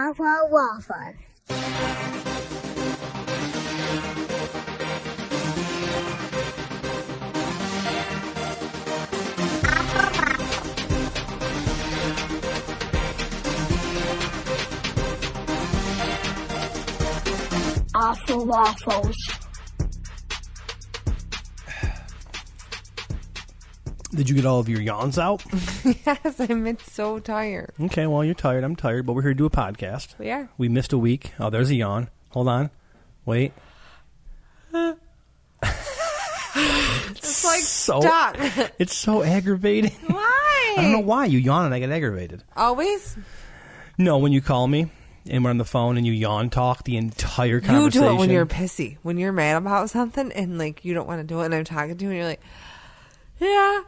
Awful waffles. Awful waffles. Did you get all of your yawns out? Yes, I'm so tired. Okay, well, you're tired. I'm tired, but we're here to do a podcast. We are. We missed a week. Oh, there's a yawn. Hold on. Wait. It's like, stop. It's so aggravating. Why? I don't know why. You yawn and I get aggravated. Always? No, when you call me and we're on the phone and you yawn talk the entire conversation. You do it when you're pissy. When you're mad about something and, like, you don't want to do it and I'm talking to you and you're like, yeah,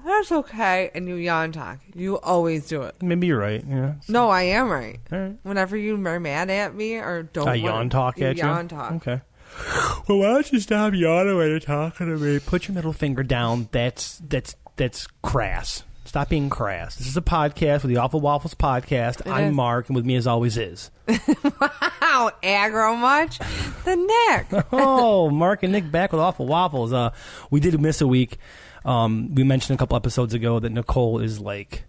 that's okay. And you yawn talk. You always do it. Maybe you're right. Yeah. No, I am right. All right. Whenever you are mad at me or don't I yawn talk at you? yawn talk. Okay. Well, why don't you stop yawning when you're talking to me? Put your middle finger down. That's crass. Stop being crass. This is a podcast with the Awful Waffles podcast. I'm Mark, and with me as always is... Wow, aggro much? The Nick. Oh, Mark and Nick back with Awful Waffles. We did miss a week. We mentioned a couple episodes ago that Nicole is like...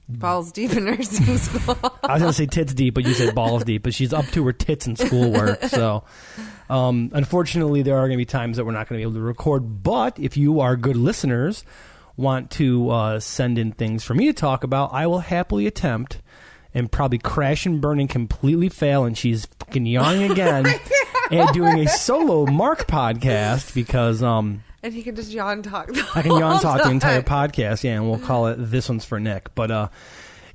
balls deep in nursing school. I was going to say tits deep, but you said balls deep. But she's up to her tits in schoolwork. So, unfortunately, there are going to be times that we're not going to be able to record. But if you are good listeners, want to send in things for me to talk about, I will happily attempt and probably crash and burn and completely fail. And she's fucking yawning again and doing a solo Mark podcast because... and he can just yawn talk. I can yawn talk the entire podcast, yeah, and we'll call it This One's for Nick. But,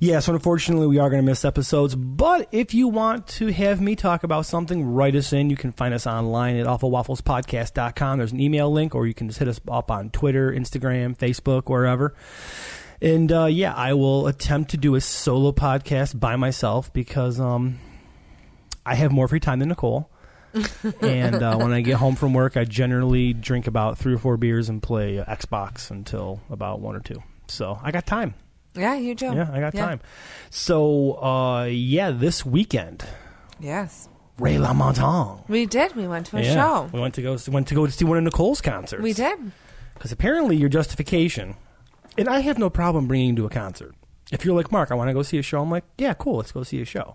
yeah, so unfortunately we are going to miss episodes. But if you want to have me talk about something, write us in. You can find us online at awfulwafflespodcast.com. There's an email link, or you can just hit us up on Twitter, Instagram, Facebook, wherever. And, yeah, I will attempt to do a solo podcast by myself because I have more free time than Nicole. And when I get home from work, I generally drink about 3 or 4 beers and play Xbox until about 1 or 2. So I got time. Yeah, you do. Yeah, I got time. So, yeah, this weekend. Yes. Ray LaMontange. We did. We went to a show. show. We went to go to see one of Nicole's concerts. We did. Because apparently your justification, and I have no problem bringing you to a concert. If you're like, Mark, I want to go see a show, I'm like, yeah, cool, let's go see a show.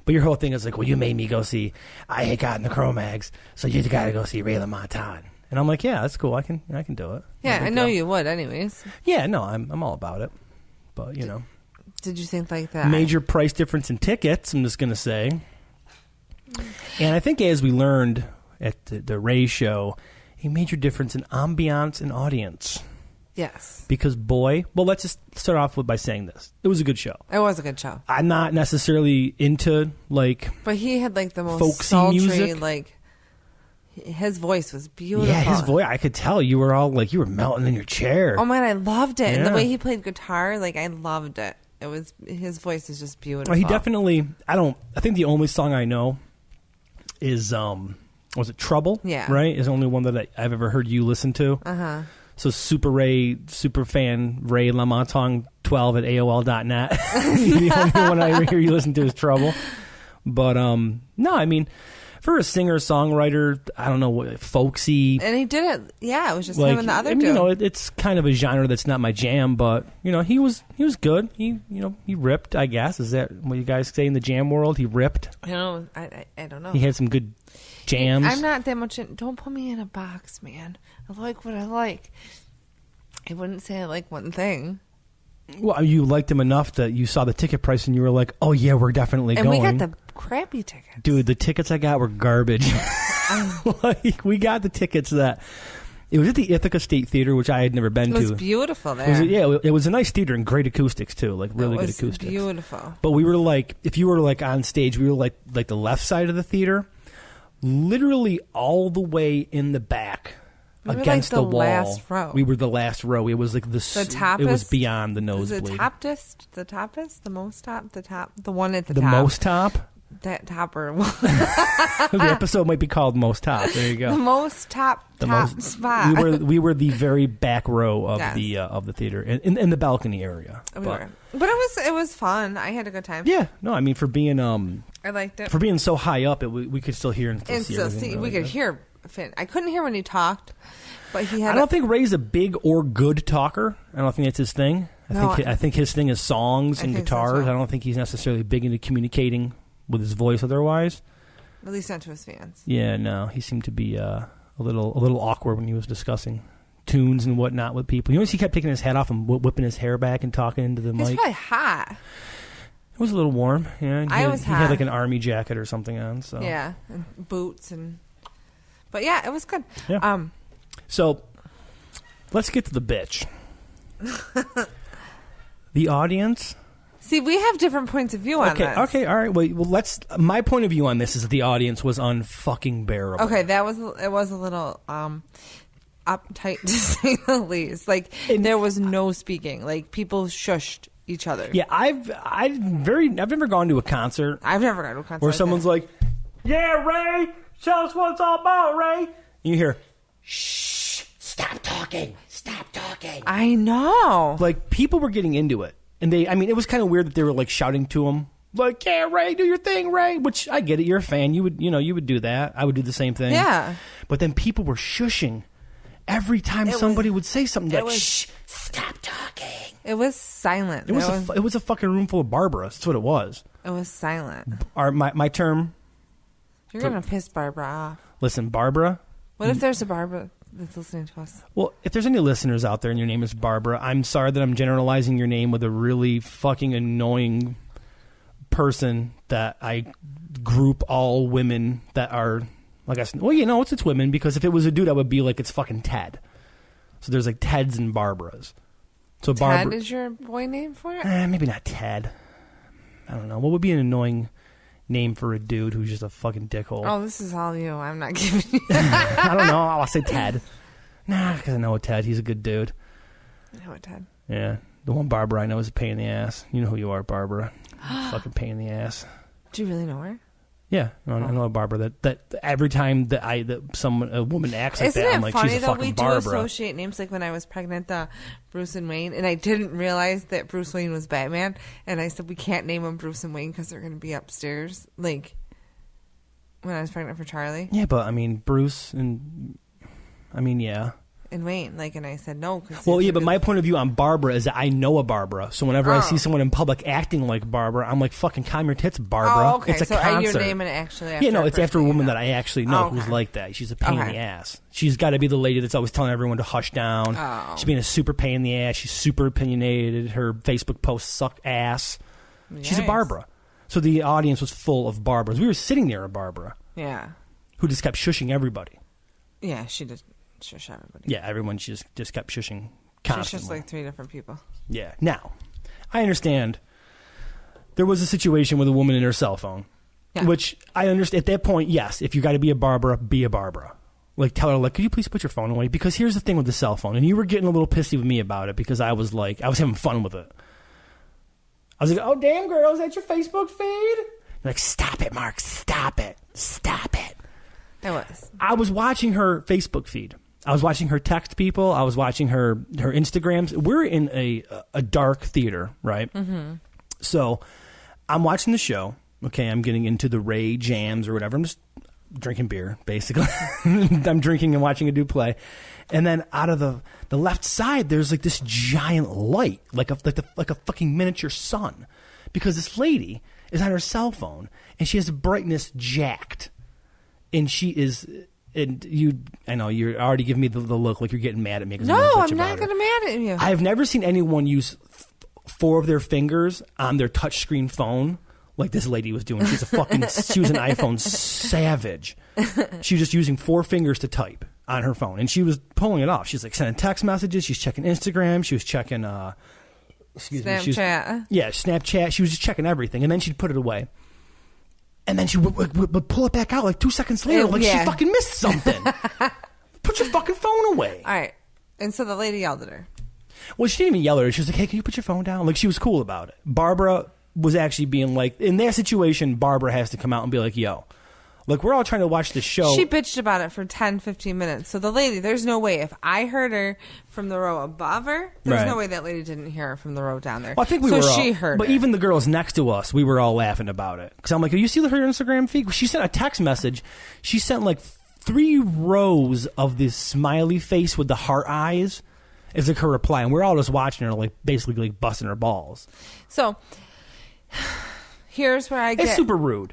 But your whole thing is like, well, you made me go see, I had gotten the Cro-Mags, so you got to go see Ray LaMontange. And I'm like, yeah, that's cool. I can do it. Yeah, I know you would anyways. Yeah, no, I'm all about it. But, you know. Did you think like that? Major price difference in tickets, I'm just going to say. And I think as we learned at the Ray show, a major difference in ambiance and audience. Yes. Because, boy, well, let's just start off by saying this. It was a good show. It was a good show. I'm not necessarily into, like, but he had, like, the most folksy sultry, music. Like, his voice was beautiful. Yeah, his voice, I could tell you were all, like, you were melting in your chair. Oh, man, I loved it. Yeah. And the way he played guitar, like, I loved it. It was, his voice is just beautiful. Well, he definitely, I think the only song I know is, was it Trouble? Yeah. Right? Is the only one that I've ever heard you listen to. Uh-huh. So super fan Ray LaMontange 12 at AOL.net. The only one I hear you listen to is Trouble. But no, I mean, for a singer-songwriter, I don't know, what folksy. And he did it, yeah, it was just like, him and the other dude. two. You know, it's kind of a genre that's not my jam, but, you know, he was good. He ripped, I guess. Is that what you guys say in the jam world? He ripped? You know, I don't know. He had some good jams. I'm not that much don't put me in a box, man. I like what I like. I wouldn't say I like one thing. Well, you liked him enough that you saw the ticket price and you were like, oh, yeah, we're definitely going. And we got the crappy tickets. Dude, the tickets I got were garbage. Like, we got the tickets that... It was at the Ithaca State Theater, which I had never been to. It was beautiful there. It was a nice theater and great acoustics, too. Like, really good acoustics. It was beautiful. But we were like... If you were, like, on stage, we were, like the left side of the theater. Literally all the way in the back. We were against like the wall. Last row. We were the last row. It was like the toppest. It was beyond the nosebleed. The toppest, the most top, the one at the top. The most top. that topper. The episode might be called Most Top. There you go. The most top spot. We were the very back row of Yes. the theater in the balcony area. But it was fun. I had a good time. Yeah, no, I mean for being I liked it. for being so high up, we could still hear and still And see so everything. Really we could good. hear Finn. I couldn't hear when he talked, but he had. I don't think Ray's a big or good talker. I don't think that's his thing. I think his thing is songs and guitars. I don't think he's necessarily big into communicating with his voice otherwise. At least not to his fans. Yeah, no, he seemed to be a little awkward when he was discussing tunes and whatnot with people. You notice he kept taking his hat off and whipping his hair back and talking into the mic. It's probably hot. It was a little warm. Yeah, and He he had like an army jacket or something on. So yeah, and boots but yeah, it was good. Yeah. So let's get to the bitch. The audience. See, we have different points of view on this. Okay, all right. Well, my point of view on this is that the audience was unfucking bearable. Okay, it was a little uptight to say the least. Like there was no speaking. Like people shushed each other. Yeah, I've never gone to a concert. I've never gone to a concert where like someone's that. like, "Yeah, Ray, tell us what it's all about, Ray." And you hear, "Shh, stop talking, stop talking." I know. Like people were getting into it. And it was kind of weird that they were like shouting to him, like, "Yeah, Ray, do your thing, Ray." Which I get it. You're a fan. You would do that. I would do the same thing. Yeah. But then people were shushing every time somebody would say something like, "Shh, stop talking." It was silent. It was a fucking room full of Barbaras. That's what it was. It was silent. My term. You're gonna piss Barbara off. Listen, Barbara. What if there's a Barbara that's listening to us? Well, if there's any listeners out there and your name is Barbara, I'm sorry that I'm generalizing your name with a really fucking annoying person that I group all women that are, like I said, well, it's women, because if it was a dude, I would be like, it's fucking Ted. So there's like Teds and Barbaras. So Ted is your boy name for it? Maybe not Ted. I don't know. What would be an annoying name for a dude who's just a fucking dickhole? Oh, this is all you. I'm not giving you. I don't know. I'll say Ted. Nah, because I know a Ted. He's a good dude. I know a Ted. Yeah. The one Barbara I know is a pain in the ass. You know who you are, Barbara. Fucking pain in the ass. Do you really know her? Yeah. I know a Barbara that every time that a woman acts like Isn't that, it I'm like, funny she's a though? fucking We Barbara. do associate names. Like when I was pregnant, Bruce and Wayne, and I didn't realize that Bruce Wayne was Batman, and I said we can't name them Bruce and Wayne because they're going to be upstairs. Like when I was pregnant for Charlie. Yeah, but Bruce and yeah. And Wayne, and I said no. Well, yeah, but my point of view on Barbara is that I know a Barbara. So whenever I see someone in public acting like Barbara, I'm like, fucking calm your tits, Barbara. Oh, okay. It's a so concert. you're naming it actually after Yeah, no, it's after a woman know. that I actually know who's like that. She's a pain in the ass. She's got to be the lady that's always telling everyone to hush down. Oh. She's being a super pain in the ass. She's super opinionated. Her Facebook posts suck ass. Nice. She's a Barbara. So the audience was full of Barbaras. We were sitting near a Barbara. Yeah. Who just kept shushing everybody. Yeah, she did. Shush everybody. Yeah, everyone just kept shushing constantly. She's just like 3 different people. Yeah. Now, I understand there was a situation with a woman in her cell phone, which I understand. At that point, yes, if you got to be a Barbara, be a Barbara. Like, tell her, like, could you please put your phone away? Because here's the thing with the cell phone, and you were getting a little pissy with me about it because I was having fun with it. I was like, oh, damn, girl, is that your Facebook feed? You're like, stop it, Mark, stop it, stop it. It was. I was watching her Facebook feed. I was watching her text people. I was watching her Instagrams. We're in a dark theater, right? Mm-hmm. So I'm watching the show. Okay, I'm getting into the Ray jams or whatever. I'm just drinking beer, basically. I'm drinking and watching a dude play. And then out of the left side, there's like this giant light, like a fucking miniature sun. Because this lady is on her cell phone, and she has the brightness jacked. And she is... And I know you're already giving me the look like you're getting mad at me. No, I'm not going to mad at you. I've never seen anyone use 4 of their fingers on their touchscreen phone like this lady was doing. She was an iPhone savage. She was just using 4 fingers to type on her phone, and she was pulling it off. She's like sending text messages. She's checking Instagram. She was checking Snapchat. Snapchat. She was just checking everything, and then she'd put it away. And then she would pull it back out like 2 seconds later, she fucking missed something. Put your fucking phone away. All right. And so the lady yelled at her. Well, she didn't even yell at her. She was like, hey, can you put your phone down? Like, she was cool about it. Barbara was actually being like, in that situation, Barbara has to come out and be like, yo, look, we're all trying to watch the show. She bitched about it for 10, 15 minutes. So the lady, there's no way. If I heard her from the row above her, there's no way that lady didn't hear her from the row down there. Well, I think she heard but her. Even the girls next to us, we were all laughing about it. Because I'm like, you see her Instagram feed? She sent a text message. She sent like 3 rows of this smiley face with the heart eyes as like her reply. And we're all just watching her, like basically like busting her balls. So here's where I get... It's super rude.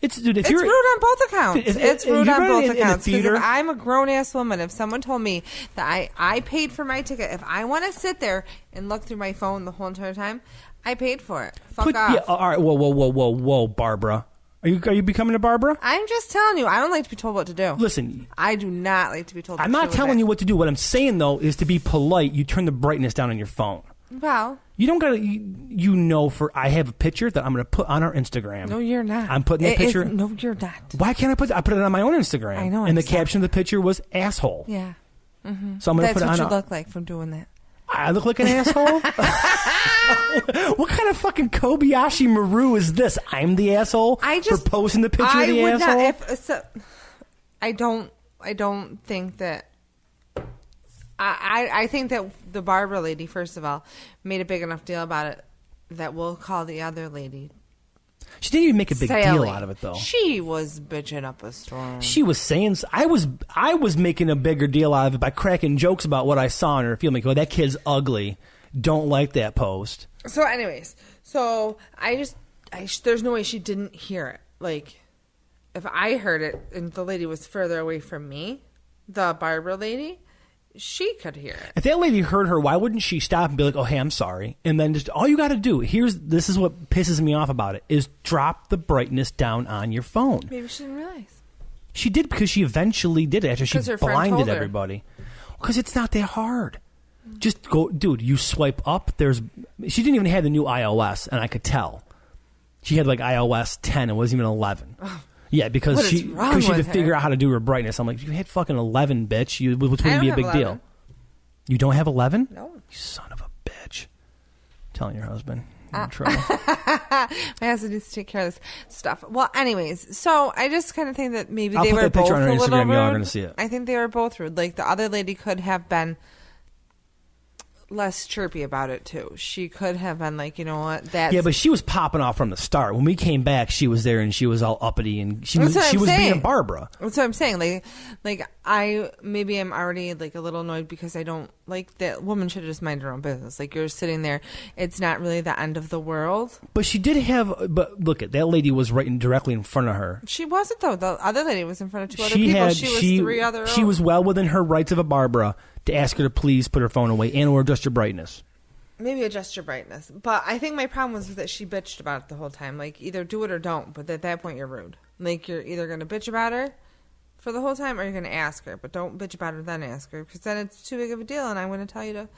It's rude on both accounts. It's rude on both accounts. Because if I'm a grown-ass woman, if someone told me that I paid for my ticket, if I want to sit there and look through my phone the whole entire time, I paid for it. Fuck off. Yeah, all right, whoa, Barbara. Are you becoming a Barbara? I'm just telling you, I don't like to be told what to do. Listen. I do not like to be told what to do. I'm not telling you what to do. What I'm saying, though, is to be polite, you turn the brightness down on your phone. Well... You don't gotta, I have a picture that I'm gonna put on our Instagram. No, you're not. I'm putting that picture. No, you're not. Why can't I put it on my own Instagram? I know. And the caption of the picture was asshole. Yeah. Mm-hmm. So I'm gonna put it on. That's what you look like from doing that. I look like an asshole? What kind of fucking Kobayashi Maru is this? I'm the asshole for posting the picture of the asshole? I don't think that... I think that the Barbara lady, first of all, made a big enough deal about it that we'll call the other lady. She didn't even make a big deal out of it, though. She was bitching up a storm. She was saying... I was making a bigger deal out of it by cracking jokes about what I saw in her film. Like, oh, that kid's ugly. Don't like that post. So anyways, there's no way she didn't hear it. Like, if I heard it and the lady was further away from me, the Barbara lady... She could hear it. If that lady heard her, why wouldn't she stop and be like, oh, hey, I'm sorry? And then just, all you got to do, this is what pisses me off about it, is drop the brightness down on your phone. Maybe she didn't realize. She did because she eventually did it after she blinded everybody. Because it's not that hard. Just go, dude, you swipe up. She didn't even have the new iOS, and I could tell. She had like iOS 10. It wasn't even 11. Oh. Yeah, because she had to figure out how to do her brightness. I'm like, you had fucking 11, bitch. Which wouldn't be a big deal. You don't have 11? No. You son of a bitch. I'm telling your husband. You're in trouble. My husband needs to take care of this stuff. Well, anyways, so I just kind of think that maybe I'll they put were that picture both on her a little Instagram. rude. Y'all are going to see it. I think they were both rude. Like, the other lady could have been less chirpy about it too. She could have been like, you know what, yeah, but she was popping off from the start. When we came back, she was there and she was all uppity and she was being Barbara. That's what I'm saying. Like I'm already like a little annoyed because I don't like that woman should have just mind her own business. Like, you're sitting there, it's not really the end of the world. But she did but look at that lady was right directly in front of her. She wasn't though. The other lady was in front of 2 other people. She was 3 other. She was well within her rights of a Barbara to ask her to please put her phone away and or adjust your brightness. Maybe adjust your brightness. But I think my problem was that she bitched about it the whole time. Like, either do it or don't. But at that point, you're rude. Like, you're either going to bitch about her for the whole time or you're going to ask her. But don't bitch about her, then ask her. Because then it's too big of a deal. And I'm going to tell you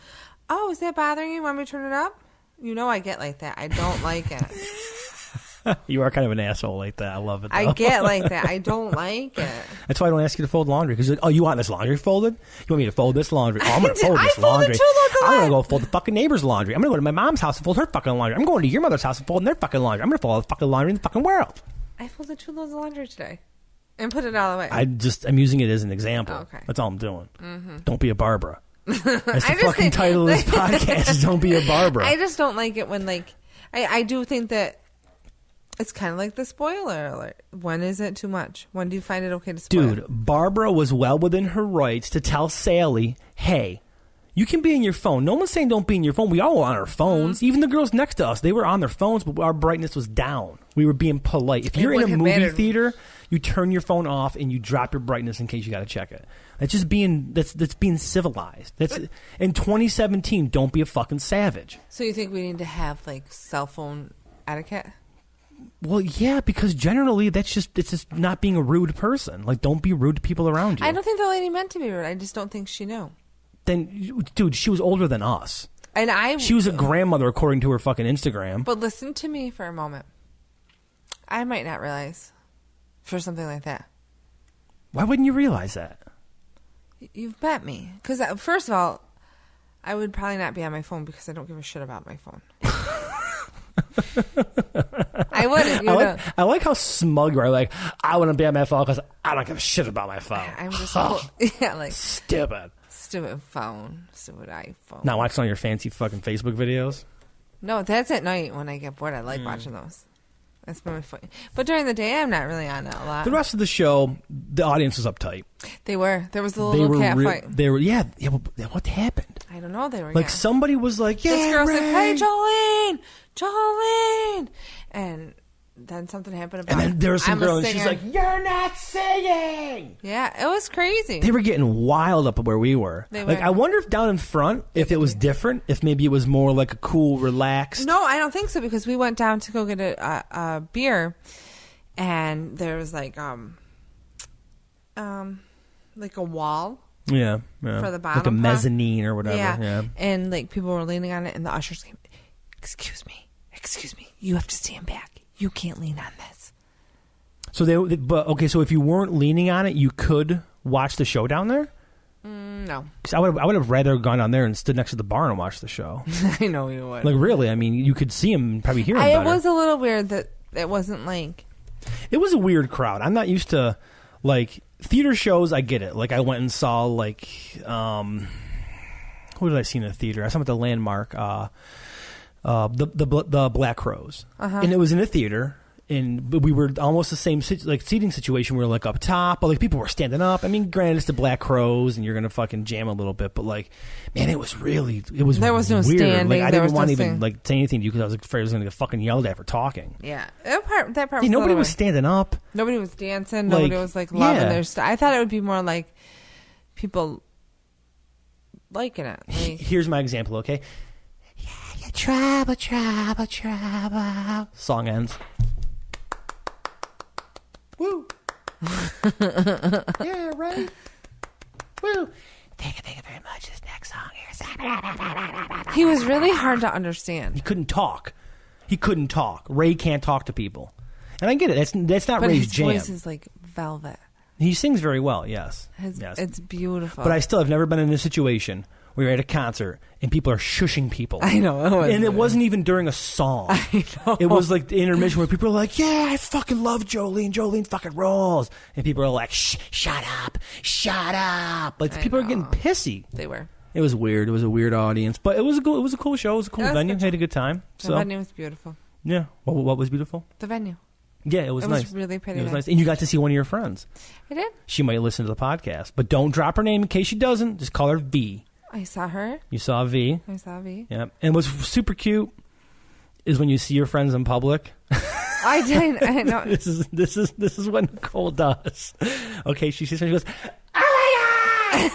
oh, is that bothering you? Want me to turn it up? You know I get like that. I don't like it. You are kind of an asshole like that. I love it, though. I get like that. I don't like it. That's why I don't ask you to fold laundry. Because, you want this laundry folded? You want me to fold this laundry? Oh, I'm going to fold this laundry. I'm going to go fold the fucking neighbor's laundry. I'm going to go to my mom's house and fold her fucking laundry. I'm going to your mother's house and fold their fucking laundry. I'm going to fold all the fucking laundry in the fucking world. I folded 2 loads of laundry today and put it all away. I'm using it as an example. Oh, okay. That's all I'm doing. Mm-hmm. Don't be a Barbara. That's the fucking title of this podcast is Don't Be a Barbara. I just don't like it when, like, I do think that it's kind of like the spoiler alert. When is it too much? When do you find it okay to spoil? Dude, Barbara was well within her rights to tell Sally, hey, you can be in your phone. No one's saying don't be in your phone. We all were on our phones. Even the girls next to us, they were on their phones, but our brightness was down. We were being polite. If you're in a movie theater, you turn your phone off and you drop your brightness in case you got to check it. That's just being being civilized. That's in 2017. Don't be a fucking savage. So you think we need to have like cell phone etiquette? Well, yeah, because generally it's just not being a rude person. Like, don't be rude to people around you. I don't think the lady meant to be rude. I just don't think she knew. Then, dude, she was older than us. And she was a grandmother according to her fucking Instagram. But listen to me for a moment. I might not realize for something like that. Why wouldn't you realize that? You've met me. Because, first of all, I would probably not be on my phone because I don't give a shit about my phone. I wouldn't. I like how smug you are. Like, I wouldn't be on my phone because I don't give a shit about my phone. I'm just like stupid phone, stupid iPhone. Not watching all your fancy fucking Facebook videos. No, that's at night when I get bored. I like watching those. That's my fun. But during the day, I'm not really on it a lot. The rest of the show, the audience was uptight. They were. There was a little cat fight. They were. Yeah. What happened? I don't know. They were like somebody was like, "Yeah, this girl Ray. said, "Hey, Jolene," and then something happened about. And then there was some girl, and singer. she's like, "You're not singing." Yeah, it was crazy. They were getting wild up where we were. They were. Like, I wonder if down in front, if it was different, if maybe it was more like a cool, relaxed. No, I don't think so because we went down to go get a beer, and there was like a wall. Yeah, for the bottom, like a mezzanine or whatever. Yeah, and like people were leaning on it, and the ushers came. Excuse me, you have to stand back. You can't lean on this. So so if you weren't leaning on it, you could watch the show down there. No, because I would have rather gone down there and stood next to the bar and watched the show. I know you would. Like really, I mean, you could see him and probably hear him. It was a little weird that it wasn't like. It was a weird crowd. I'm not used to like theater shows. I get it. Like I went and saw like who did I see in a theater? I saw him at the Landmark. The Black Crows, and it was in a theater, and we were almost the same seating situation. We were like up top, but like people were standing up. I mean, granted, it's the Black Crows, and you're gonna fucking jam a little bit, but like, man, there was no weird. standing. Like I didn't want to even thing. like say anything to you because I was afraid I was gonna get fucking yelled at for talking. Yeah, that part. Yeah, nobody was standing up. Nobody was dancing. Nobody was like loving their stuff. I thought it would be more like people liking it. Like, here's my example, okay? Trouble. Song ends. Woo. Yeah, right. Woo. Thank you very much. This next song here. He was really hard to understand. He couldn't talk. Ray can't talk to people. And I get it. That's not but Ray's his jam. voice is like velvet. He sings very well, yes. Yes. It's beautiful. But I still have never been in a situation where you're at a concert and people are shushing people. I know. And it wasn't even during a song. I know. It was like the intermission where people are like, yeah, I fucking love Jolene. Jolene fucking rolls. And people are like, shut up. Like, people are getting pissy. They were. It was weird. It was a weird audience. But it was a cool show. It was a cool venue. Had a good time. The venue was beautiful. Yeah. What was beautiful? The venue. Yeah, it was nice. It was really pretty. It was nice. And you got to see one of your friends. I did. She might listen to the podcast. But don't drop her name in case she doesn't. Just call her V. I saw her. You saw V. I saw V. Yeah. And what's super cute is when you see your friends in public. I did. I know. This is what Nicole does. Okay, she sees her, she goes, "Oh my god!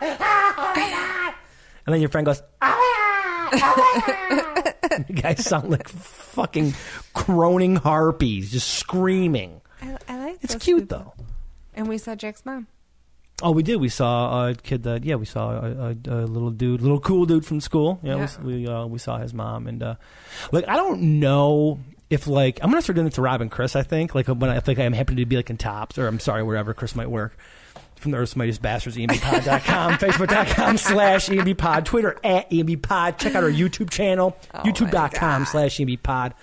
Oh my god! And then your friend goes, "Oh my god! Oh my god!" You guys sound like fucking croning harpies, just screaming. I like. It's cute though. And we saw Jack's mom. Oh, we did. We saw a kid that. Yeah, we saw a little cool dude from school. Yeah, we saw his mom, and like I don't know if like I'm gonna start doing it to Rob and Chris. I think like when I think I'm happy to be like in Tops or I'm sorry wherever Chris might work. From the Earth's Mightiest Bastards, EMBpod.com, Facebook.com/EMBpod, Twitter @EMBpod. Check out our YouTube channel, YouTube.com/EMBpod.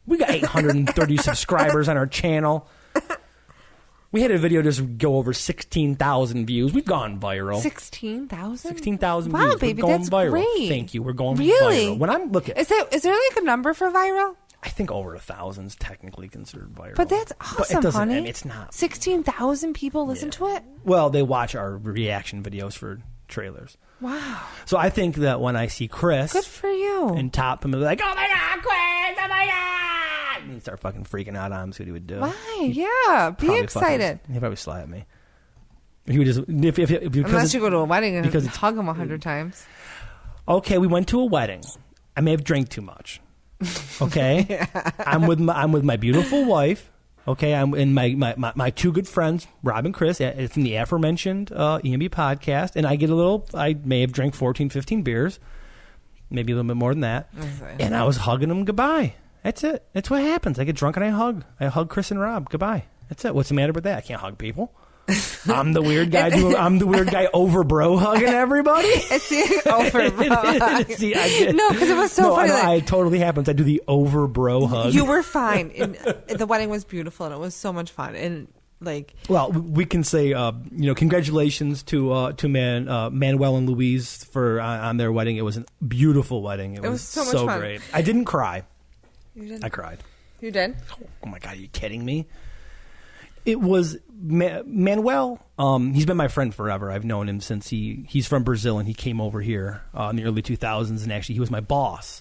We got 830 subscribers on our channel. We had a video just go over 16,000 views. We've gone viral. 16,000? 16,000 wow, views. Wow, baby, We're going that's viral. great. Thank you. We're going really? viral. When I'm looking, is there like a number for viral? I think over 1,000 is technically considered viral. But that's awesome, but it doesn't, honey. I mean, it's not. 16,000 people listen to it? Well, they watch our reaction videos for trailers. Wow. So I think that when I see Chris. Good for you. And top him and be like, oh my God, Chris, oh my God. And start fucking freaking out on him, see what he would do. Why? Yeah, be excited. He'd probably slap at me. He would just, unless you go to a wedding and hug him 100 times. Okay, we went to a wedding. I may have drank too much. Okay, yeah. I'm with my beautiful wife. Okay, I'm in my two good friends, Rob and Chris, from the aforementioned EMB podcast, and I may have drank 14, 15 beers, maybe a little bit more than that, and I was hugging them goodbye. That's it. That's what happens. I get drunk and I hug Chris and Rob goodbye. That's it. What's the matter with that? I can't hug people. I'm the weird guy. I'm the weird guy over bro hugging everybody. It's the over bro hug. See, No, because it was so funny. It totally happens. I do the over bro hug. You were fine. And the wedding was beautiful, and it was so much fun. And well, we can say, congratulations to Manuel and Louise for on their wedding. It was a beautiful wedding. It was so much fun. Great. I didn't cry. You didn't? I cried. You did? Oh my God, are you kidding me? It was Manuel. He's been my friend forever. I've known him since he's from Brazil, and he came over here in the early 2000s, and actually he was my boss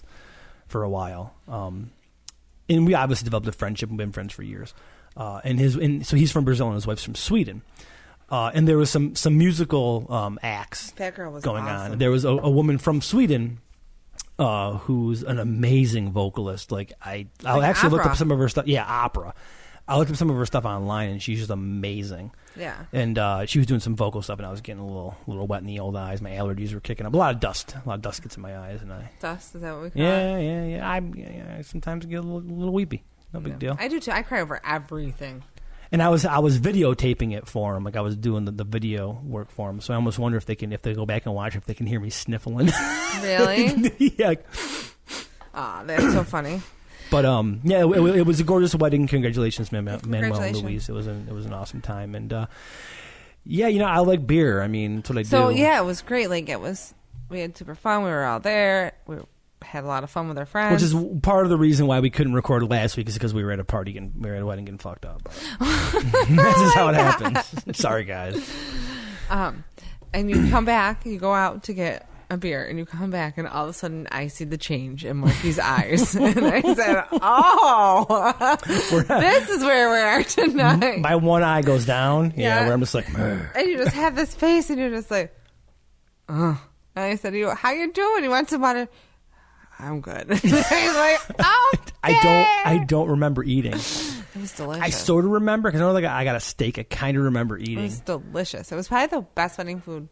for a while. And we obviously developed a friendship and been friends for years. So he's from Brazil and his wife's from Sweden. And there was some musical acts that girl was going awesome. on. There was a woman from Sweden who's an amazing vocalist. I'll actually look up some of her stuff. Yeah, opera. I looked up some of her stuff online, and she's just amazing. Yeah. And she was doing some vocal stuff, and I was getting a little wet in the old eyes. My allergies were kicking up. A lot of dust gets in my eyes, and dust. Is that what we call it? Yeah. I sometimes get a little weepy. No big deal. I do too. I cry over everything. And I was videotaping it for him. I was doing the video work for him. So I almost wonder if they go back and watch, if they can hear me sniffling. Really? Yeah. That's so funny. But it was a gorgeous wedding. Congratulations, Manuel and Louise. It was an awesome time. And I like beer. I mean, that's what I do. So yeah, it was great. We had super fun. We were all there. We had a lot of fun with our friends. Which is part of the reason why we couldn't record last week, is because we were at a party and we were at a wedding getting fucked up. That's just how it happens. Sorry, guys. And you come back, you go out to get a beer, and you come back, and all of a sudden I see the change in Marky's eyes. And I said, this is where we are tonight. My one eye goes down. Yeah, where I'm just like, Murr. And you just have this face, and you're just like, oh. And I said, how you doing? You want some water? I'm good. He's like, oh, I don't remember eating. It was delicious. I sort of remember, because I got a steak. I kind of remember eating. It was delicious. It was probably the best wedding food.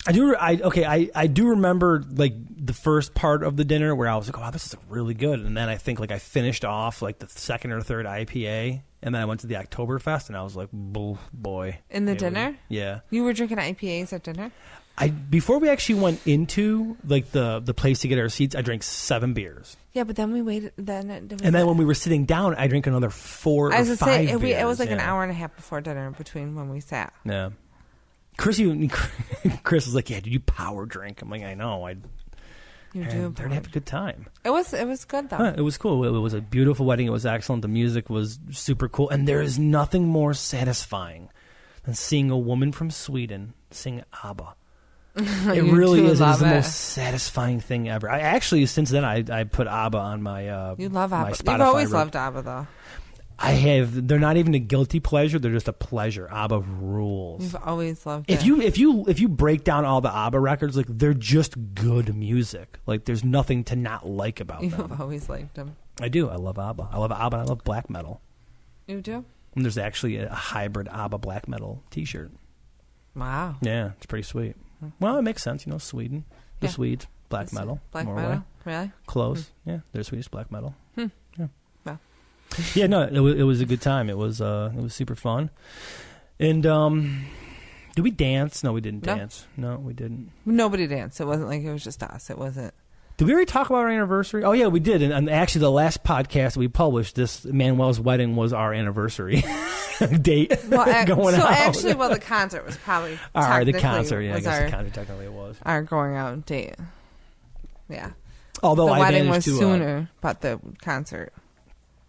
I do remember the first part of the dinner where I was like, oh, this is really good. And then I think I finished off the second or third IPA, and then I went to the Oktoberfest, and I was like, boy. In the dinner? Yeah. You were drinking IPAs at dinner? Before we actually went into the place to get our seats, I drank 7 beers. Yeah, but then we waited. Then when we were sitting down, I drank another 4 or 5 beers. It was an hour and a half before dinner between when we sat. Yeah. Chris was like, yeah, did you power drink? I'm like, I know. They're going to have a good time. It was good, though. It was cool. It was a beautiful wedding. It was excellent. The music was super cool. And there is nothing more satisfying than seeing a woman from Sweden sing ABBA. It really is. It is the most satisfying thing ever. I actually, since then, I put ABBA on my you love ABBA. My Spotify. You've always loved ABBA, though. I have. They're not even a guilty pleasure. They're just a pleasure. ABBA rules. You've always loved it. If you break down all the ABBA records, they're just good music. There's nothing to not like about them. You've always liked them. I do. I love ABBA. I love ABBA. And I love black metal. You do? And there's actually a hybrid ABBA black metal T-shirt. Wow. Yeah, it's pretty sweet. Well, it makes sense, Sweden, the Swedes, black metal, black Norway. Metal, really? Close, yeah, they're Swedish black metal. Yeah, wow. Yeah, no, it was a good time. It was super fun, and did we dance? No, we didn't dance. No, we didn't. Nobody danced. It wasn't like it was just us. It wasn't. Did we already talk about our anniversary? Oh yeah, we did. And actually, the last podcast we published, this Manuel's wedding was our anniversary date. Well, going out. Actually, the concert was probably the concert. Yeah, I guess the concert technically it was our going out date. Yeah. Although the I wedding was to, sooner, but the concert.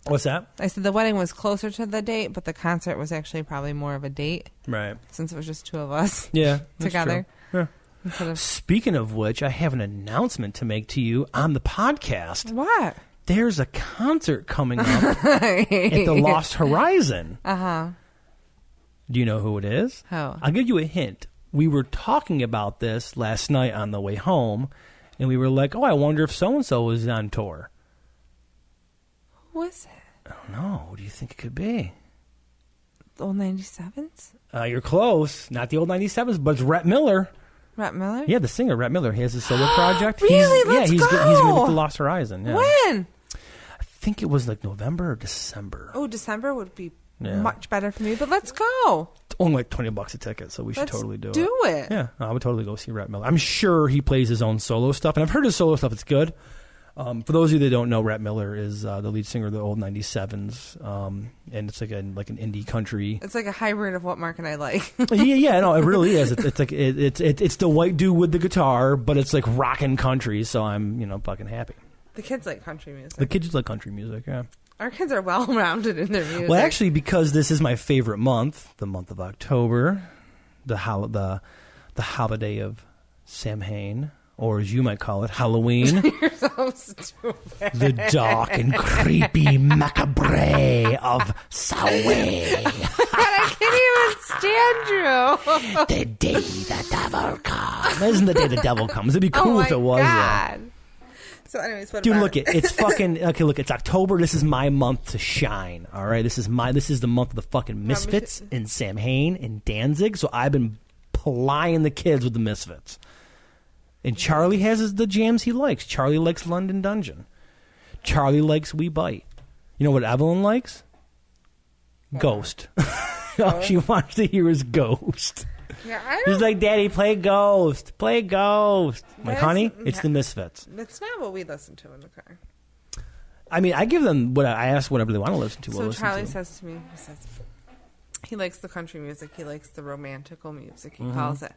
What's that? I said the wedding was closer to the date, but the concert was actually probably more of a date. Right. Since it was just 2 of us. Yeah. Together. Yeah. Speaking of which, I have an announcement to make to you on the podcast. What? There's a concert coming up at the Lost Horizon. Uh-huh. Do you know who it is? Who? I'll give you a hint. We were talking about this last night on the way home, and we were like, oh, I wonder if so-and-so was on tour. Who is it? I don't know. What do you think it could be? The old 97s? You're close. Not the old 97s, but it's Rhett Miller. Rhett Miller? Yeah, the singer, Rhett Miller. He has a solo project. Really? Let's he's go. He's going to get the Lost Horizon. Yeah. When? I think it was November or December. Oh, December would be much better for me, but let's go. only like $20 a ticket, so we should totally do it. Yeah, I would totally go see Rhett Miller. I'm sure he plays his own solo stuff, and I've heard his solo stuff. It's good. For those of you that don't know, Rhett Miller is the lead singer of the old 97s, and it's like an indie country. It's like a hybrid of what Mark and I like. yeah, no, it really is. It's like it's the white dude with the guitar, but it's like rockin' country. So I'm fucking happy. The kids like country music. The kids like country music. Yeah. Our kids are well rounded in their music. Well, actually, because this is my favorite month, the month of October, the holiday of Samhain. Or as you might call it, Halloween. You're so stupid. The dark and creepy macabre of Samhain. I can't even stand you. The day the devil comes. Isn't the day the devil comes? It'd be cool if it was. God. So anyways, what dude, about look it. It's fucking okay. Look, it's October. This is my month to shine. All right, this is the month of the fucking Misfits in Samhain and Danzig. So I've been plying the kids with the Misfits. And Charlie has the jams he likes. Charlie likes London Dungeon. Charlie likes We Bite. You know what Evelyn likes? Ghost. All she wants to hear is Ghost. Yeah, I don't. She's like, Daddy, play Ghost. Play Ghost. I'm like, honey, it's the Misfits. That's not what we listen to in the car. I mean, I give them I ask whatever they want to listen to. So Charlie says to me, he likes the country music. He likes the romantical music, he calls it.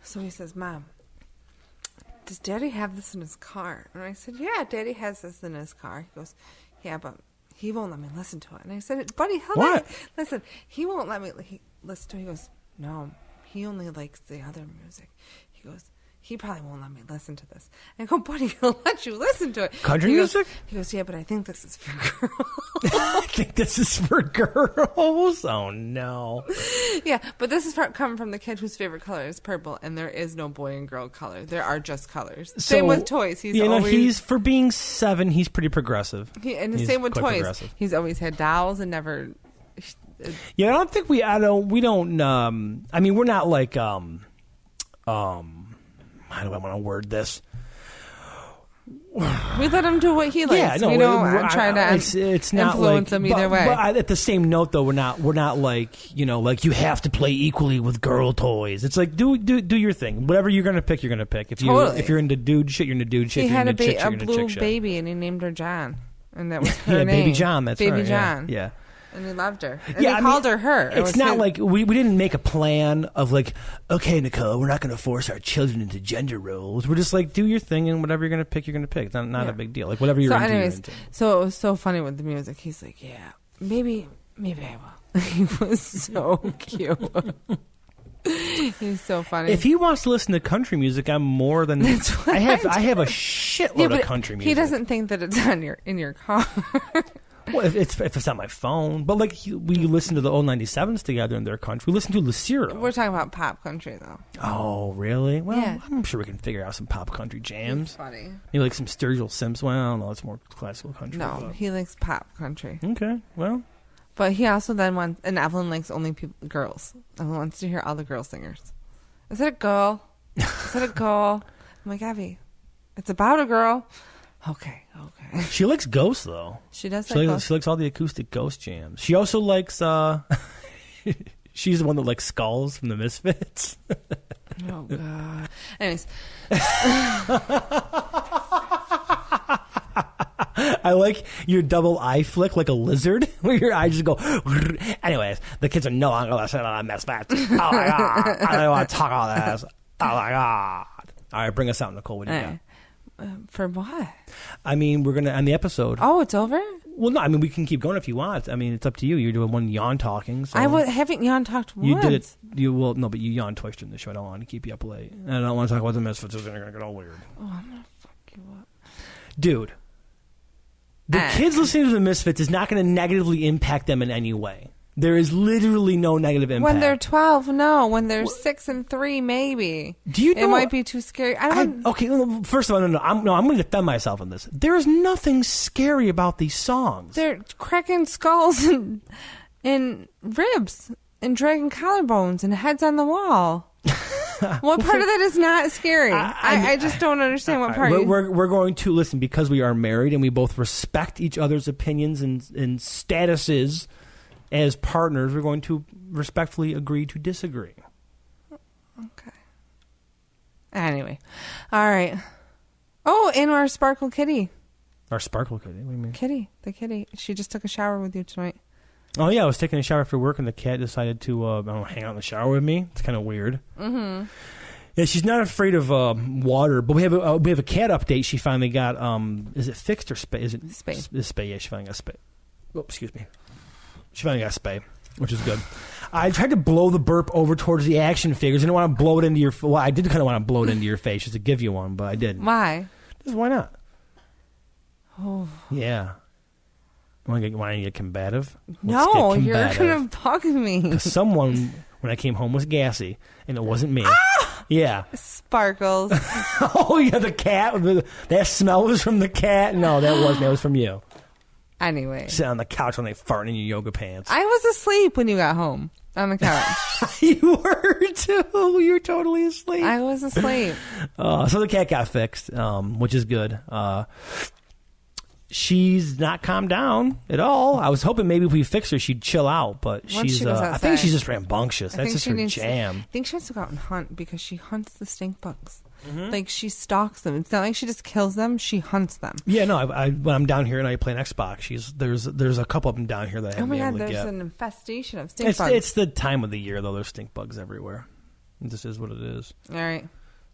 So he says, Mom, does Daddy have this in his car? And I said, yeah, Daddy has this in his car. He goes, yeah, but he won't let me listen to it. And I said, buddy, listen, he won't let me listen to it. He goes, no, he only likes the other music. He goes, he probably won't let me listen to this. And I go, buddy, he'll let you listen to it. Country music? He goes, yeah, but I think this is for girls. I think this is for girls? Oh, no. Yeah, but this is coming from the kid whose favorite color is purple, and there is no boy and girl color. There are just colors. Same with toys. He's for being 7, he's pretty progressive. Same with toys. He's always had dolls and never... Yeah, I don't think we don't, I mean, we're not like, how do I want to word this? We let him do what he likes. Yeah, no, we don't try to it's not influence like, him either way. But at the same note, though, we're not like, like you have to play equally with girl toys. It's like do your thing. Whatever you're gonna pick, you're gonna pick. If you're into dude shit, you're into dude shit. He had a blue baby, and he named her John, and that was her name. Baby John. That's Baby right. John. Yeah. And he loved her. And he called her. It's not like we didn't make a plan of like, okay, Nicole, we're not going to force our children into gender roles. We're just like, do your thing, and whatever you're going to pick, you're going to pick. It's not a big deal. Like whatever you're into, you're into. So it was so funny with the music. He's like, yeah, maybe I will. He was so cute. He's so funny. If he wants to listen to country music, I'm more than I have a shitload of country music. He doesn't think that it's in your car. Well, if it's on my phone, but like we listen to the old 97s together in their country. We listen to Lucero. We're talking about pop country though. Oh, really? Well, yeah. I'm sure we can figure out some pop country jams. It's funny. Maybe like some Sturgill Simpson. Well, I don't know. It's more classical country. No, he likes pop country. Okay, well. But he also then wants, and Evelyn likes only girls. Evelyn wants to hear all the girl singers. Is it a girl? Is it a girl? I'm like, Evie, it's about a girl. Okay. She likes Ghost though. She does. She likes all the acoustic Ghost jams. She also likes. She's the one that likes Skulls from the Misfits. Oh God. Anyways. I like your double eye flick like a lizard, where your eyes just go. Anyways, the kids are no longer listening to Misfits. Oh my God, I don't want to talk all this. Oh my God. All right, bring us out, Nicole. What do you got? For what? I mean, we're gonna end the episode. Oh, it's over? Well, no. I mean, we can keep going if you want. I mean, it's up to you. You're doing one yawn talking. So I haven't yawn talked once. You did it. You will no, but you yawned twice during the show. I don't want to keep you up late. And I don't want to talk about the Misfits. It's gonna get all weird. Oh, I'm gonna fuck you up, dude. The kids listening to the Misfits is not going to negatively impact them in any way. There is literally no negative impact. When they're 12, no. When they're 6 and 3, maybe. Do you know? It might be too scary. Okay, first of all, no. I'm going to defend myself on this. There is nothing scary about these songs. They're cracking skulls and ribs and dragging collarbones and heads on the wall. What part of that is not scary? I just don't understand what part. We're going to listen because we are married and we both respect each other's opinions and statuses. as partners, we're going to respectfully agree to disagree. Okay. Anyway. All right. Oh, and our Sparkle Kitty. Our Sparkle Kitty? What do you mean? Kitty. The kitty. She just took a shower with you tonight. Oh, yeah. I was taking a shower after work, and the cat decided to hang out in the shower with me. It's kind of weird. Mm-hmm. Yeah, she's not afraid of water, but we have a cat update. She finally got, is it fixed or spay? Is it spay? It's spay, yeah. She finally got spay. Oh, excuse me. She finally got spay, which is good. I tried to blow the burp over towards the action figures. I didn't want to blow it into your... Well, I did kind of want to blow it into your face just to give you one, but I didn't. Why? Just why not? Oh. Yeah. Want to get combative? No, you're going to bug me. Because someone, when I came home, was gassy, and it wasn't me. Ah! Yeah. Sparkles. Oh, yeah, the cat. That smell was from the cat. No, that wasn't. That was from you. Anyway. Sit on the couch when they farting in your yoga pants. I was asleep when you got home on the couch. You were, too. You were totally asleep. I was asleep. So the cat got fixed, which is good. She's not calmed down at all. I was hoping maybe if we fix her, she'd chill out, but I think she's just rambunctious. That's just her jam. I think she has to go out and hunt because she hunts the stink bugs. Mm-hmm. Like, she stalks them. It's not like she just kills them. She hunts them. Yeah, no, when I'm down here and I play an Xbox, there's a couple of them down here that I haven't been able to get. Oh, my God, there's an infestation of stink bugs. It's the time of the year, though. There's stink bugs everywhere. This is what it is. All right.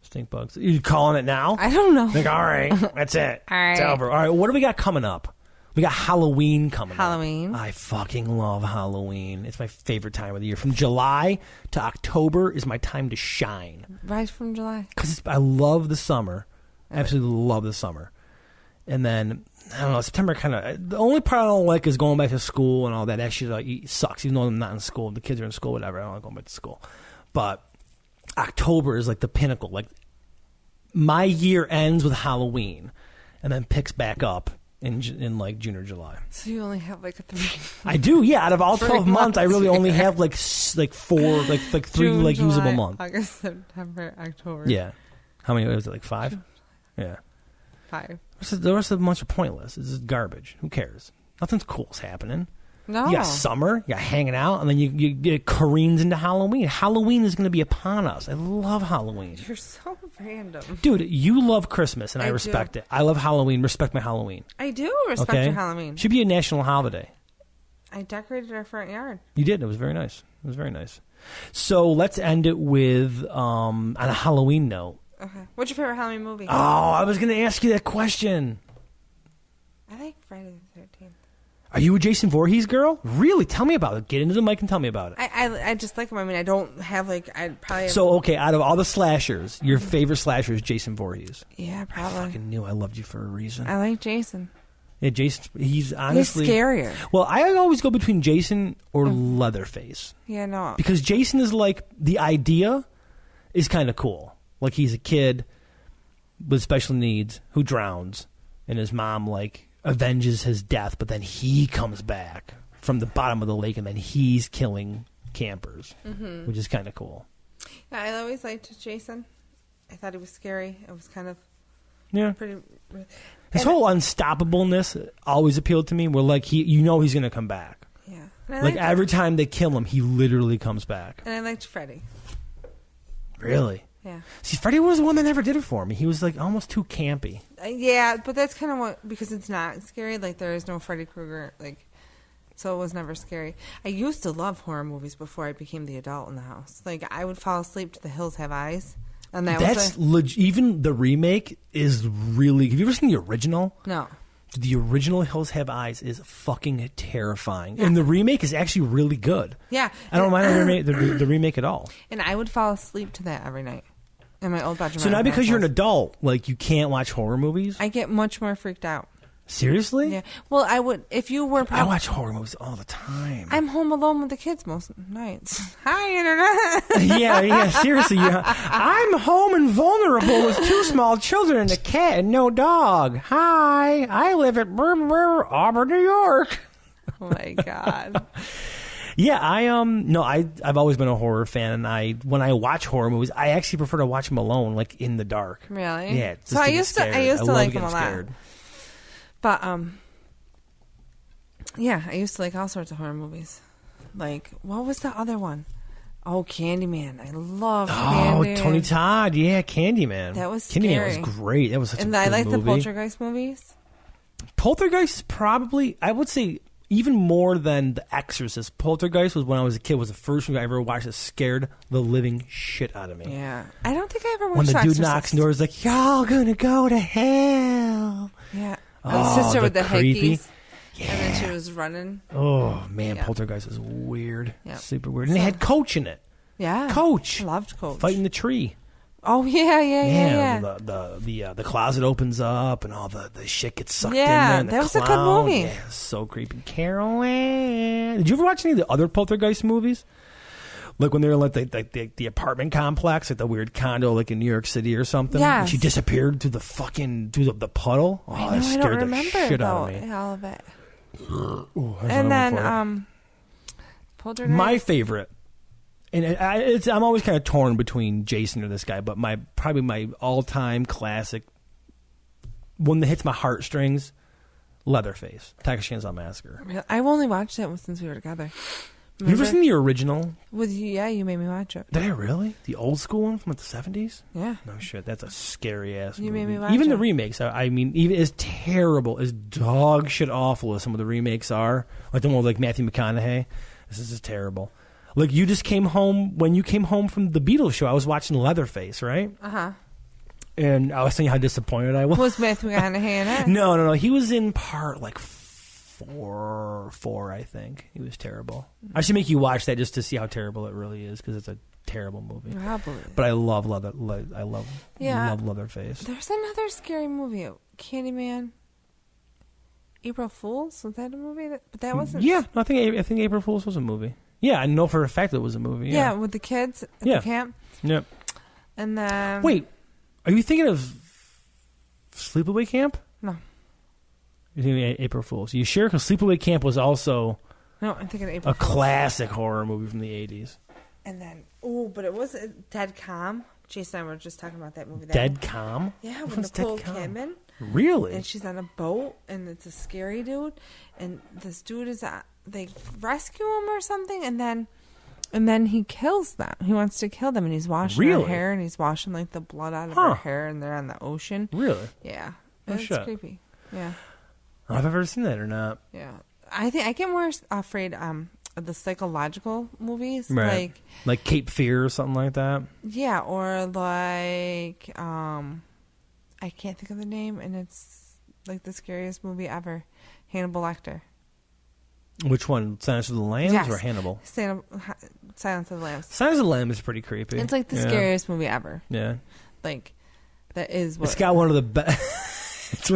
Stink bugs. You calling it now? I don't know. Like, all right, that's it. All right. It's over. All right, what do we got coming up? We got Halloween coming up. I fucking love Halloween. It's my favorite time of the year. From July to October is my time to shine. Right from July. Because I love the summer. I absolutely love the summer. And then, I don't know, September kind of... The only part I don't like is going back to school and all that. That shit sucks, even though I'm not in school. The kids are in school, whatever. I don't like going back to school. But... October is like the pinnacle. Like, my year ends with Halloween and then picks back up in like June or July. So you only have like a 3. I do, yeah. Out of all 12 months, I really only have like 4, like 3 June, like July, usable months. August, September, October. Yeah. How many was it? Like 5? Yeah. 5. The rest of the months are pointless. It's just garbage. Who cares? Nothing's cool's happening. No. You got summer, you got hanging out, and then you get careens into Halloween. Halloween is going to be upon us. I love Halloween. You're so random. Dude, you love Christmas, and I respect it. I love Halloween. Respect my Halloween. I do respect your Halloween. Should be a national holiday. I decorated our front yard. You did. It was very nice. It was very nice. So let's end it with, on a Halloween note. Okay. What's your favorite Halloween movie? Oh, I was going to ask you that question. I like Friday the 13th. Are you a Jason Voorhees girl? Really? Tell me about it. Get into the mic and tell me about it. I just like him. I mean, I don't have like... I'd probably... So, okay, out of all the slashers, your favorite slasher is Jason Voorhees. Yeah, probably. I fucking knew I loved you for a reason. I like Jason. Yeah, Jason, he's honestly... He's scarier. Well, I always go between Jason or Leatherface. Yeah, no. Because Jason is like... The idea is kind of cool. Like, he's a kid with special needs who drowns, and his mom, like... avenges his death, but then he comes back from the bottom of the lake and then he's killing campers, which is kind of cool. Yeah, I always liked Jason. I thought he was scary. It was kind of pretty... His whole unstoppableness always appealed to me, where like he's going to come back. Yeah. Like every time they kill him, he literally comes back. And I liked Freddy. Really? Yeah. See, Freddy was the one that never did it for me. He was like almost too campy. Yeah, but that's kind of what, because it's not scary. Like, there is no Freddy Krueger. Like, so it was never scary. I used to love horror movies before I became the adult in the house. Like, I would fall asleep to The Hills Have Eyes. And that's even the remake is really... Have you ever seen the original? No. The original Hills Have Eyes is fucking terrifying. Yeah. And the remake is actually really good. Yeah. I don't mind the remake at all. And I would fall asleep to that every night. In my old bedroom. So now because you're an adult, like, you can't watch horror movies? I get much more freaked out. Seriously? Yeah. Well, I would, if you were... I watch horror movies all the time. I'm home alone with the kids most nights. Hi, Internet. yeah, seriously. Yeah. I'm home and vulnerable with 2 small children and a cat and no dog. Hi, I live at Auburn, New York. Oh, my God. Yeah, I've always been a horror fan, and when I watch horror movies, I actually prefer to watch them alone, like in the dark. Really? Yeah. So I used to like them a lot. Scared. But yeah, I used to like all sorts of horror movies. Like, what was the other one? Oh, Candyman. I love Oh, Candyman. Tony Todd. Yeah, Candyman. That was Candyman scary. was great. That was such a good I like movie. the Poltergeist movies. Poltergeist is probably, I would say, even more than The Exorcist. Poltergeist was when I was a kid. Was the first movie I ever watched that scared the living shit out of me. Yeah. I don't think I ever watched When the dude Exorcist. knocks on the door, he's like, "Y'all gonna go to hell." Yeah. Oh, The sister the with the creepy. hickeys. Yeah. And then she was running. Oh man, Yeah. Poltergeist is weird. Yeah. Super weird. And they had Coach in it. Yeah. Coach. I loved Coach. Fighting the tree. Oh, yeah. The closet opens up and all the shit gets sucked in Yeah, there. And that the was a good clown. movie. Yeah, so creepy. Carol Ann. Did you ever watch any of the other Poltergeist movies? Like when they were in like the apartment complex, like the weird condo, like in New York City or something. Yes. And she disappeared through the puddle. Oh, I that know, I scared don't the remember shit out of me. all of it. Ooh, there's And another then, one for you. Poltergeist. My favorite, and I'm always kind of torn between Jason or this guy, but probably my all-time classic, one that hits my heartstrings, Leatherface, Texas Chainsaw Massacre. I've only watched it since we were together. Have you ever seen the original? With you, yeah, you made me watch it. Did I really? The old school one from like the 70s? Yeah. No shit, that's a scary ass movie. You made me watch Even it. the remakes, I mean, even as terrible, as dog shit awful as some of the remakes are, like the one with like Matthew McConaughey, this is just terrible. Like you just came home, when you came home from the Beatles show, I was watching Leatherface, right? Uh-huh. And I was telling you how disappointed I was. Was Matthew McConaughey in it? No. He was in part like four, I think. He was terrible. I should make you watch that just to see how terrible it really is, because it's a terrible movie. Probably. But I love love Leatherface. There's another scary movie, Candyman. April Fools? Was that a movie? But that wasn't. Yeah, I think April Fool's was a movie. Yeah, I know for a fact it was a movie. Yeah, with the kids at the camp. Yep. And then. Wait, are you thinking of Sleepaway Camp? No. You're thinking of April Fool's. You sure? Because Sleepaway Camp was also No, I'm thinking April a Fools. classic horror movie from the 80s. And then, but it was Dead Calm. Jason and I were just talking about that movie. Dead Calm? Yeah, Which with one's Nicole Dead Calm? Kidman. Really? And she's on a boat, and it's a scary dude. And this dude is, they rescue him or something, and then he kills them. He wants to kill them, and he's washing her hair, and he's washing like the blood out of her hair, and they're on the ocean. Really? Yeah. Oh, It's shit. creepy. Yeah. I've ever seen that or not. Yeah. I think I get more afraid of the psychological movies. Right. Like Cape Fear or something like that. Yeah, or like I can't think of the name, and it's like the scariest movie ever. Hannibal Lecter. Which one? Silence of the Lambs Yes. or Hannibal? Silence of the Lambs. Silence of the Lambs is pretty creepy. It's like the scariest movie ever. Yeah. Like that is what It's got one of the best. It's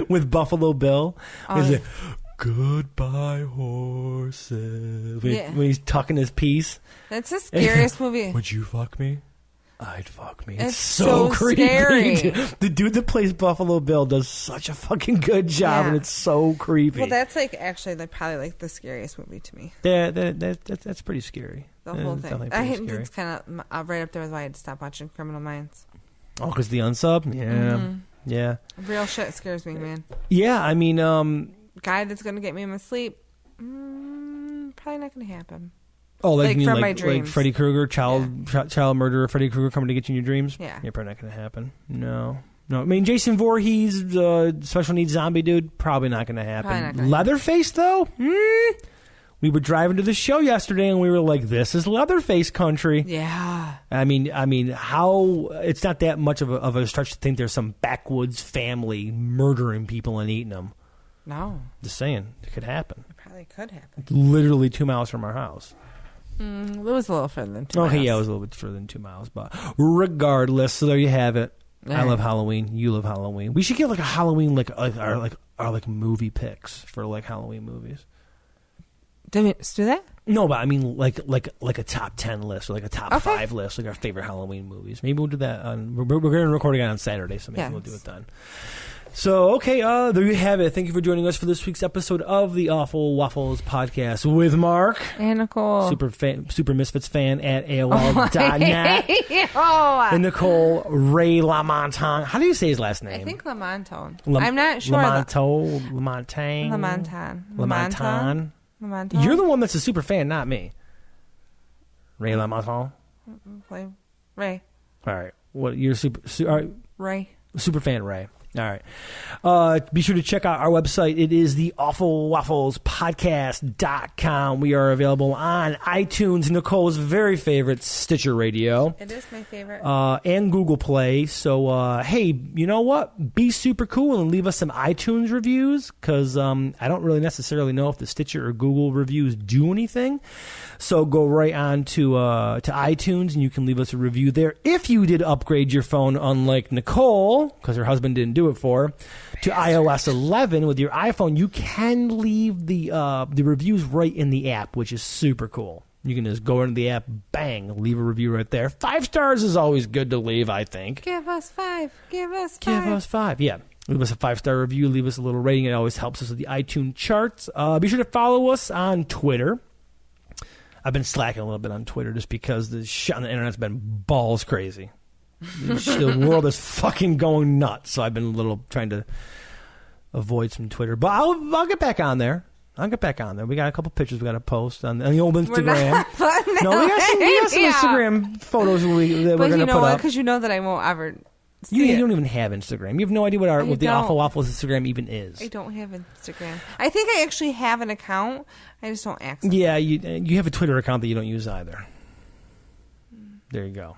with Buffalo Bill. He's like, "Goodbye, horses." When he's tucking his piece. That's the scariest movie. Would you fuck me? I'd fuck me. It's so creepy. scary. The dude that plays Buffalo Bill does such a fucking good job, and it's so creepy. Well, that's like actually probably like the scariest movie to me. That's pretty scary. The whole thing. Definitely I pretty think scary. it's kind of right up there with why I had to stop watching Criminal Minds. Oh, because the unsub? Yeah. Yeah. Real shit scares me, man. Yeah, I mean, Guy that's going to get me in my sleep, probably not going to happen. oh, like, Like you mean from like, my like dreams. Freddy Krueger, child murderer, Freddy Krueger coming to get you in your dreams? Yeah. Probably not going to happen. No. I mean, Jason Voorhees, special needs zombie dude, probably not going to happen. Probably not gonna Leatherface, though? We were driving to the show yesterday, and we were like, this is Leatherface country. Yeah. I mean, how it's not that much of a stretch to think there's some backwoods family murdering people and eating them. No. Just saying, it could happen. It probably could happen. Literally 2 miles from our house. It was a little further than 2 Okay, miles. yeah, it was a little bit further than 2 miles, but regardless, so there you have it. All I love right. Halloween. You love Halloween. We should get like a Halloween our movie picks for like Halloween movies. Let's do that? No, but I mean like a top 10 list or like a top 5 list, like our favorite Halloween movies. Maybe we'll do that on. We're going to record again on Saturday, so maybe we'll do it then. So, okay, there you have it. Thank you for joining us for this week's episode of the Awful Waffles podcast with Mark and Nicole. Super Misfits fan at AOL.net. And Nicole, Ray LaMontange. How do you say his last name? I think LaMontange. I'm not sure. LaMontange. You're the one that's a super fan, not me. Ray LaMontange? Ray. All right. What, you're Ray. Super fan, Ray. All right. Be sure to check out our website. It is the awfulwafflespodcast.com. We are available on iTunes, Nicole's very favorite Stitcher Radio. It is my favorite. And Google Play. So, hey, you know what? Be super cool and leave us some iTunes reviews because I don't really necessarily know if the Stitcher or Google reviews do anything. So go right on to iTunes and you can leave us a review there. If you did upgrade your phone, unlike Nicole, because her husband didn't do it for her, to iOS 11 with your iPhone, you can leave the reviews right in the app, which is super cool. You can just go into the app, bang, leave a review right there. 5 stars is always good to leave, I think. Give us 5. Give us 5. Give us 5, yeah. Leave us a 5-star review. Leave us a little rating. It always helps us with the iTunes charts. Be sure to follow us on Twitter. I've been slacking a little bit on Twitter just because the shit on the internet's been balls crazy. The world is fucking going nuts. So I've been a little trying to avoid some Twitter. But I'll get back on there. We got a couple pictures we got to post on the old Instagram. We got some Instagram photos that we're going to put up. But you know what? Because you know that I won't ever... You don't even have Instagram. You have no idea what the Awful Waffles Instagram even is. I don't have Instagram. I think I actually have an account. I just don't access it. Yeah, you have a Twitter account that you don't use either. There you go.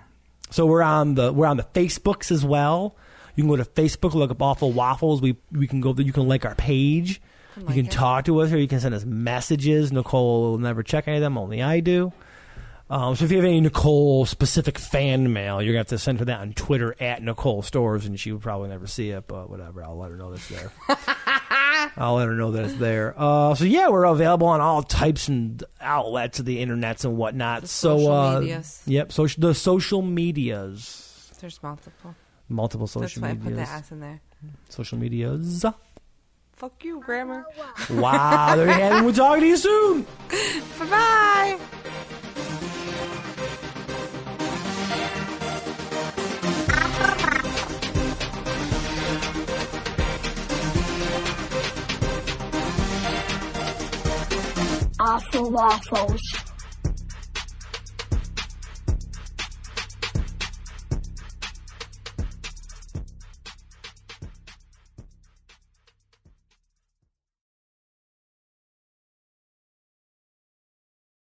So we're on the Facebooks as well. You can go to Facebook, look up Awful Waffles. We can go there. You can like our page. You can talk to us, or you can send us messages. Nicole will never check any of them. Only I do. So if you have any Nicole-specific fan mail, you're going to have to send her that on Twitter at Nicole Stores, and she would probably never see it, but whatever. I'll let her know that's there. I'll let her know that it's there. So, yeah, we're available on all types and outlets of the internets and whatnot. The social medias. Yep, the social medias. There's multiple. Multiple social medias. That's why I put the S in there. Social medias. Fuck you, grammar. Wow, there you have it. We'll talk to you soon. Bye-bye. Awful Waffles.